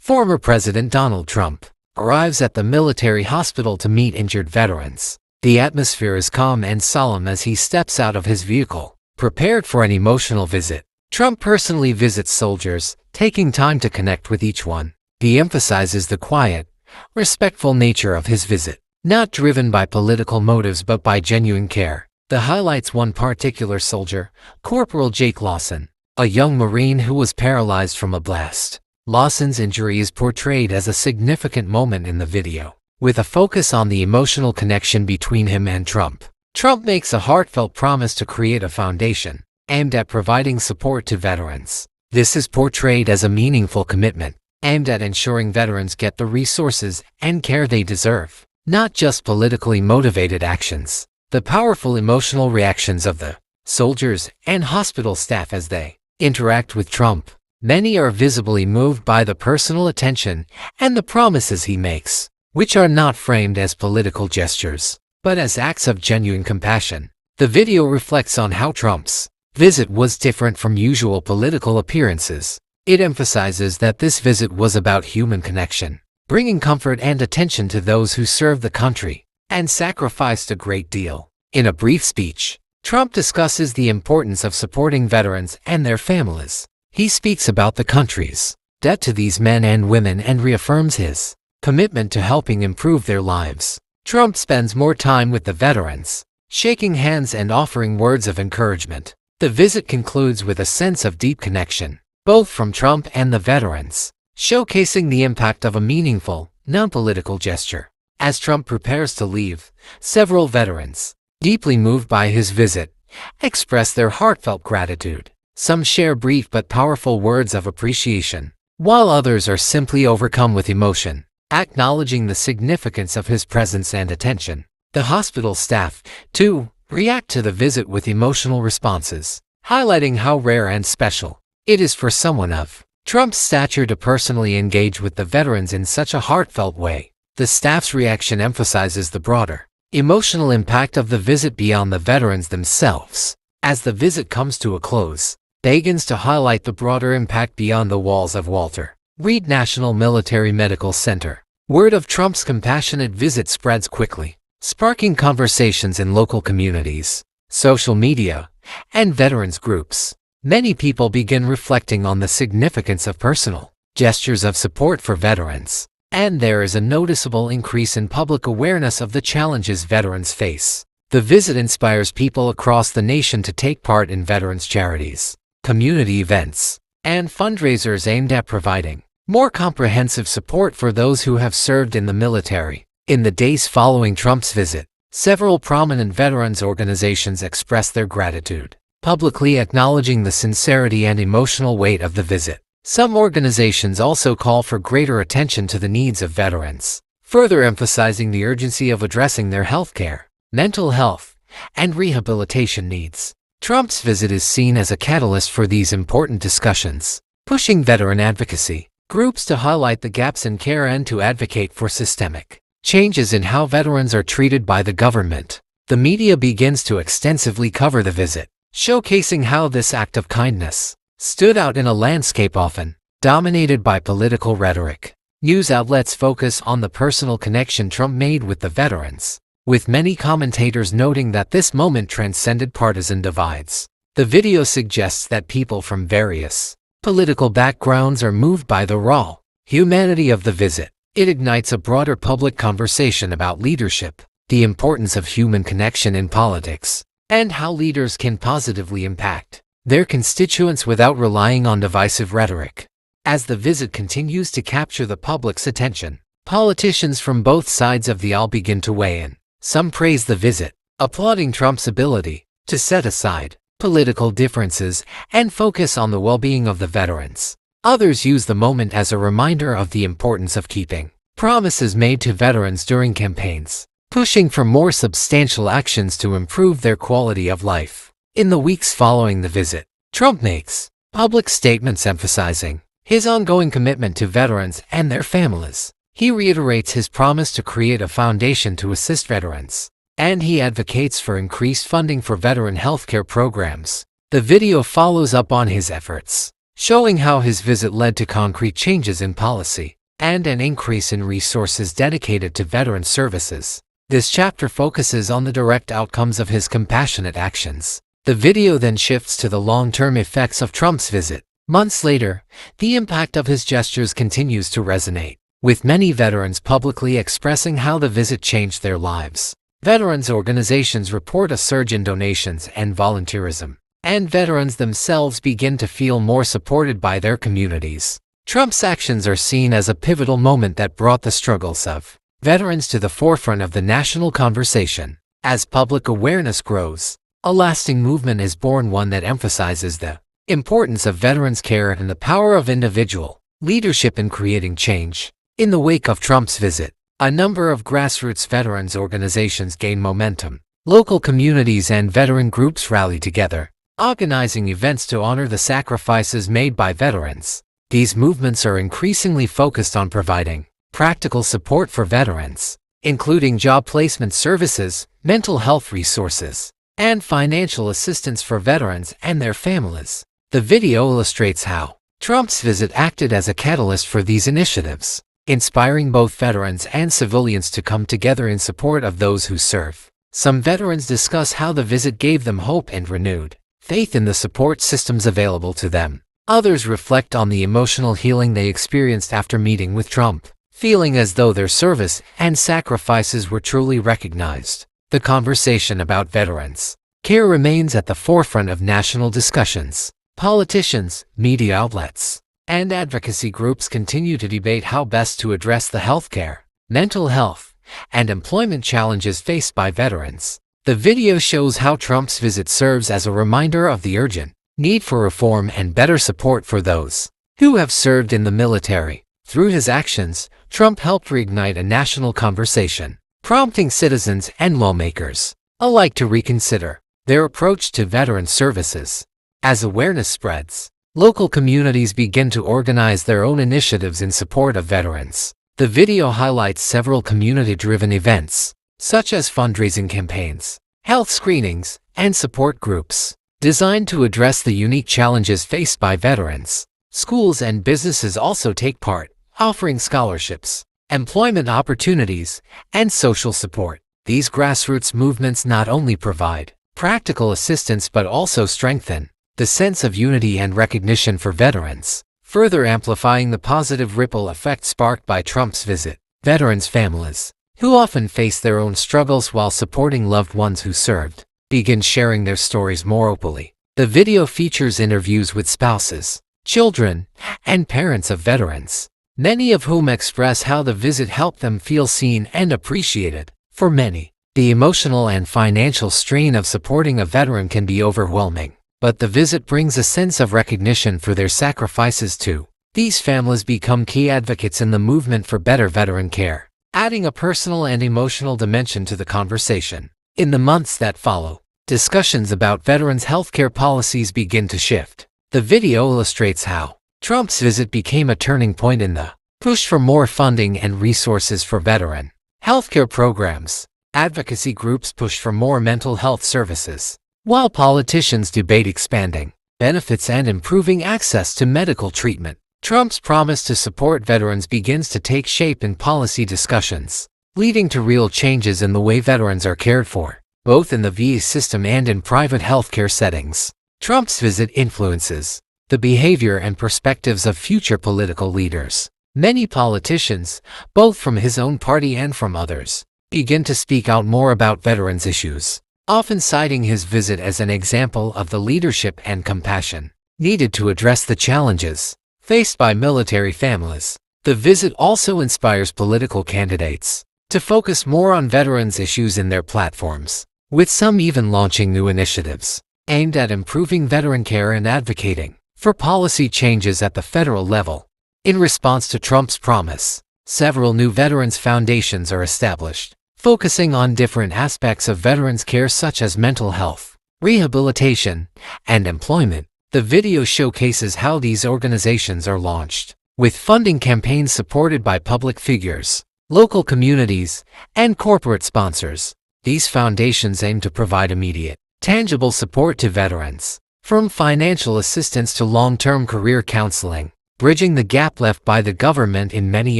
Former President Donald Trump arrives at the military hospital to meet injured veterans. The atmosphere is calm and solemn as he steps out of his vehicle, prepared for an emotional visit. Trump personally visits soldiers, taking time to connect with each one. He emphasizes the quiet, respectful nature of his visit, not driven by political motives but by genuine care. The highlights one particular soldier, Corporal Jake Lawson, a young Marine who was paralyzed from a blast. Lawson's injury is portrayed as a significant moment in the video, with a focus on the emotional connection between him and Trump. Trump makes a heartfelt promise to create a foundation aimed at providing support to veterans. This is portrayed as a meaningful commitment aimed at ensuring veterans get the resources and care they deserve, not just politically motivated actions. The powerful emotional reactions of the soldiers and hospital staff as they interact with Trump. Many are visibly moved by the personal attention and the promises he makes, which are not framed as political gestures, but as acts of genuine compassion. The video reflects on how Trump's visit was different from usual political appearances. It emphasizes that this visit was about human connection, bringing comfort and attention to those who served the country and sacrificed a great deal. In a brief speech, Trump discusses the importance of supporting veterans and their families. He speaks about the country's debt to these men and women and reaffirms his commitment to helping improve their lives. Trump spends more time with the veterans, shaking hands and offering words of encouragement. The visit concludes with a sense of deep connection, both from Trump and the veterans, showcasing the impact of a meaningful, non-political gesture. As Trump prepares to leave, several veterans, deeply moved by his visit, express their heartfelt gratitude. Some share brief but powerful words of appreciation, while others are simply overcome with emotion, acknowledging the significance of his presence and attention. The hospital staff, too, react to the visit with emotional responses, highlighting how rare and special it is for someone of Trump's stature to personally engage with the veterans in such a heartfelt way. The staff's reaction emphasizes the broader emotional impact of the visit beyond the veterans themselves. As the visit comes to a close, begins to highlight the broader impact beyond the walls of Walter Reed National Military Medical Center. Word of Trump's compassionate visit spreads quickly, sparking conversations in local communities, social media, and veterans groups. Many people begin reflecting on the significance of personal gestures of support for veterans, and there is a noticeable increase in public awareness of the challenges veterans face. The visit inspires people across the nation to take part in veterans charities, community events, and fundraisers aimed at providing more comprehensive support for those who have served in the military. In the days following Trump's visit, several prominent veterans organizations expressed their gratitude, publicly acknowledging the sincerity and emotional weight of the visit. Some organizations also call for greater attention to the needs of veterans, further emphasizing the urgency of addressing their healthcare, mental health, and rehabilitation needs. Trump's visit is seen as a catalyst for these important discussions, pushing veteran advocacy groups to highlight the gaps in care and to advocate for systemic changes in how veterans are treated by the government. The media begins to extensively cover the visit, showcasing how this act of kindness stood out in a landscape often dominated by political rhetoric. News outlets focus on the personal connection Trump made with the veterans, with many commentators noting that this moment transcended partisan divides. The video suggests that people from various political backgrounds are moved by the raw humanity of the visit. It ignites a broader public conversation about leadership, the importance of human connection in politics, and how leaders can positively impact their constituents without relying on divisive rhetoric. As the visit continues to capture the public's attention, politicians from both sides of the aisle begin to weigh in. Some praise the visit, applauding Trump's ability to set aside political differences and focus on the well-being of the veterans. Others use the moment as a reminder of the importance of keeping promises made to veterans during campaigns, pushing for more substantial actions to improve their quality of life. In the weeks following the visit, Trump makes public statements emphasizing his ongoing commitment to veterans and their families. He reiterates his promise to create a foundation to assist veterans, and he advocates for increased funding for veteran healthcare programs. The video follows up on his efforts, showing how his visit led to concrete changes in policy and an increase in resources dedicated to veteran services. This chapter focuses on the direct outcomes of his compassionate actions. The video then shifts to the long-term effects of Trump's visit. Months later, the impact of his gestures continues to resonate, with many veterans publicly expressing how the visit changed their lives. Veterans organizations report a surge in donations and volunteerism, and veterans themselves begin to feel more supported by their communities. Trump's actions are seen as a pivotal moment that brought the struggles of veterans to the forefront of the national conversation. As public awareness grows, a lasting movement is born, one that emphasizes the importance of veterans' care and the power of individual leadership in creating change. In the wake of Trump's visit, a number of grassroots veterans organizations gain momentum. Local communities and veteran groups rally together, organizing events to honor the sacrifices made by veterans. These movements are increasingly focused on providing practical support for veterans, including job placement services, mental health resources, and financial assistance for veterans and their families. The video illustrates how Trump's visit acted as a catalyst for these initiatives, inspiring both veterans and civilians to come together in support of those who serve. Some veterans discuss how the visit gave them hope and renewed faith in the support systems available to them. Others reflect on the emotional healing they experienced after meeting with Trump, feeling as though their service and sacrifices were truly recognized. The conversation about veterans care remains at the forefront of national discussions. Politicians, media outlets, and advocacy groups continue to debate how best to address the healthcare, mental health, and employment challenges faced by veterans. The video shows how Trump's visit serves as a reminder of the urgent need for reform and better support for those who have served in the military. Through his actions, Trump helped reignite a national conversation, prompting citizens and lawmakers alike to reconsider their approach to veteran services. As awareness spreads, local communities begin to organize their own initiatives in support of veterans. The video highlights several community-driven events, such as fundraising campaigns, health screenings, and support groups, designed to address the unique challenges faced by veterans. Schools and businesses also take part, offering scholarships, employment opportunities, and social support. These grassroots movements not only provide practical assistance but also strengthen the sense of unity and recognition for veterans, further amplifying the positive ripple effect sparked by Trump's visit. Veterans' families, who often face their own struggles while supporting loved ones who served, begin sharing their stories more openly. The video features interviews with spouses, children, and parents of veterans, many of whom express how the visit helped them feel seen and appreciated. For many, the emotional and financial strain of supporting a veteran can be overwhelming, but the visit brings a sense of recognition for their sacrifices too. These families become key advocates in the movement for better veteran care, adding a personal and emotional dimension to the conversation. In the months that follow, discussions about veterans' healthcare policies begin to shift. The video illustrates how Trump's visit became a turning point in the push for more funding and resources for veteran healthcare programs. Advocacy groups push for more mental health services, while politicians debate expanding benefits and improving access to medical treatment. Trump's promise to support veterans begins to take shape in policy discussions, leading to real changes in the way veterans are cared for, both in the VA system and in private healthcare settings. Trump's visit influences the behavior and perspectives of future political leaders. Many politicians, both from his own party and from others, begin to speak out more about veterans' issues, often citing his visit as an example of the leadership and compassion needed to address the challenges faced by military families. The visit also inspires political candidates to focus more on veterans' issues in their platforms, with some even launching new initiatives aimed at improving veteran care and advocating for policy changes at the federal level. In response to Trump's promise, several new veterans foundations are established, focusing on different aspects of veterans' care such as mental health, rehabilitation, and employment. The video showcases how these organizations are launched, with funding campaigns supported by public figures, local communities, and corporate sponsors. These foundations aim to provide immediate, tangible support to veterans, from financial assistance to long-term career counseling, bridging the gap left by the government in many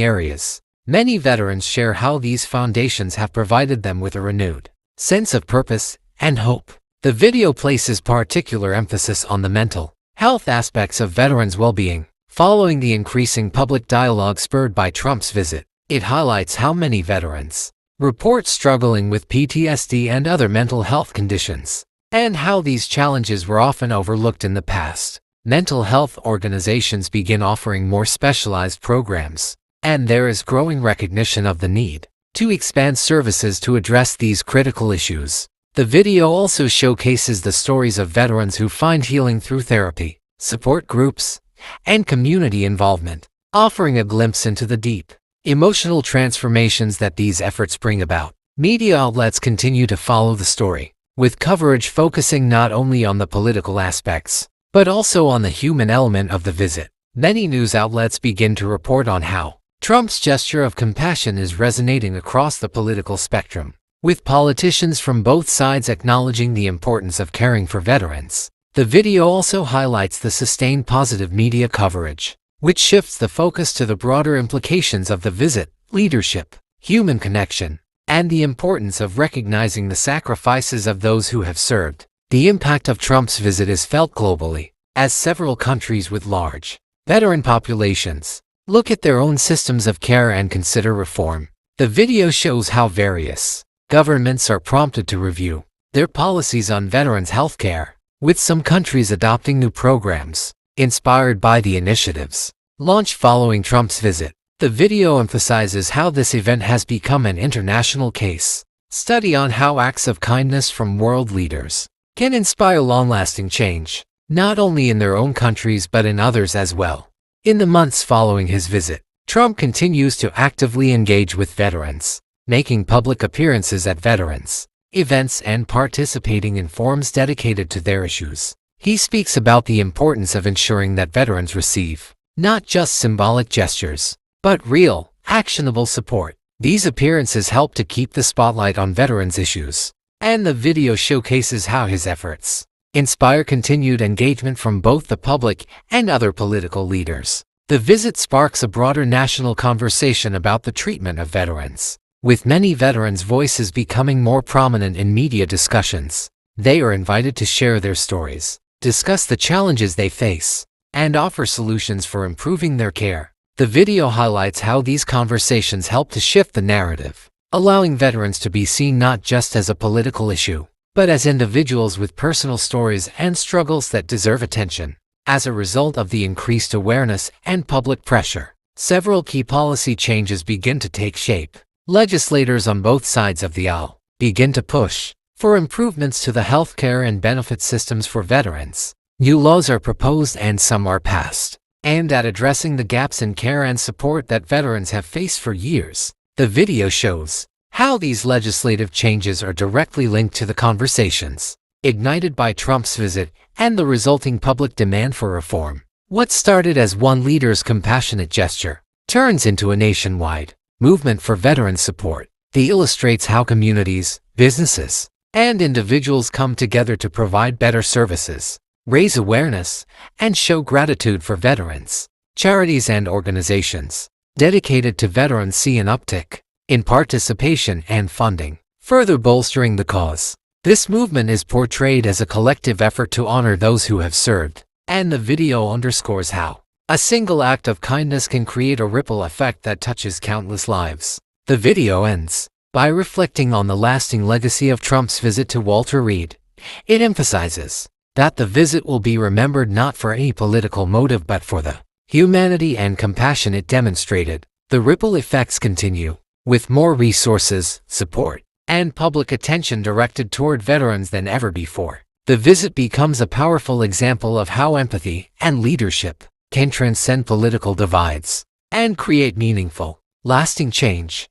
areas. Many veterans share how these foundations have provided them with a renewed sense of purpose and hope. The video places particular emphasis on the mental health aspects of veterans' well-being. Following the increasing public dialogue spurred by Trump's visit, it highlights how many veterans report struggling with PTSD and other mental health conditions, and how these challenges were often overlooked in the past. Mental health organizations begin offering more specialized programs, and there is growing recognition of the need to expand services to address these critical issues. The video also showcases the stories of veterans who find healing through therapy, support groups, and community involvement, offering a glimpse into the deep emotional transformations that these efforts bring about. Media outlets continue to follow the story, with coverage focusing not only on the political aspects, but also on the human element of the visit. Many news outlets begin to report on how Trump's gesture of compassion is resonating across the political spectrum, with politicians from both sides acknowledging the importance of caring for veterans. The video also highlights the sustained positive media coverage, which shifts the focus to the broader implications of the visit, leadership, human connection, and the importance of recognizing the sacrifices of those who have served. The impact of Trump's visit is felt globally, as several countries with large veteran populations look at their own systems of care and consider reform. The video shows how various governments are prompted to review their policies on veterans' health care, with some countries adopting new programs inspired by the initiatives launched following Trump's visit. The video emphasizes how this event has become an international case study on how acts of kindness from world leaders can inspire long-lasting change, not only in their own countries but in others as well. In the months following his visit, Trump continues to actively engage with veterans, making public appearances at veterans events and participating in forums dedicated to their issues. He speaks about the importance of ensuring that veterans receive not just symbolic gestures, but real, actionable support. These appearances help to keep the spotlight on veterans' issues, and the video showcases how his efforts inspire continued engagement from both the public and other political leaders. The visit sparks a broader national conversation about the treatment of veterans, with many veterans' voices becoming more prominent in media discussions. They are invited to share their stories, discuss the challenges they face, and offer solutions for improving their care. The video highlights how these conversations help to shift the narrative, allowing veterans to be seen not just as a political issue, but as individuals with personal stories and struggles that deserve attention. As a result of the increased awareness and public pressure, several key policy changes begin to take shape. Legislators on both sides of the aisle begin to push for improvements to the healthcare and benefit systems for veterans. New laws are proposed and some are passed, aimed at addressing the gaps in care and support that veterans have faced for years. The video shows how these legislative changes are directly linked to the conversations ignited by Trump's visit and the resulting public demand for reform. What started as one leader's compassionate gesture turns into a nationwide movement for veteran support. It illustrates how communities, businesses, and individuals come together to provide better services, raise awareness, and show gratitude for veterans. Charities and organizations dedicated to veterans see an uptick in participation and funding, further bolstering the cause. This movement is portrayed as a collective effort to honor those who have served, and the video underscores how a single act of kindness can create a ripple effect that touches countless lives. The video ends by reflecting on the lasting legacy of Trump's visit to Walter Reed. It emphasizes that the visit will be remembered not for any political motive but for the humanity and compassion it demonstrated. The ripple effects continue, with more resources, support, and public attention directed toward veterans than ever before. The visit becomes a powerful example of how empathy and leadership can transcend political divides and create meaningful, lasting change.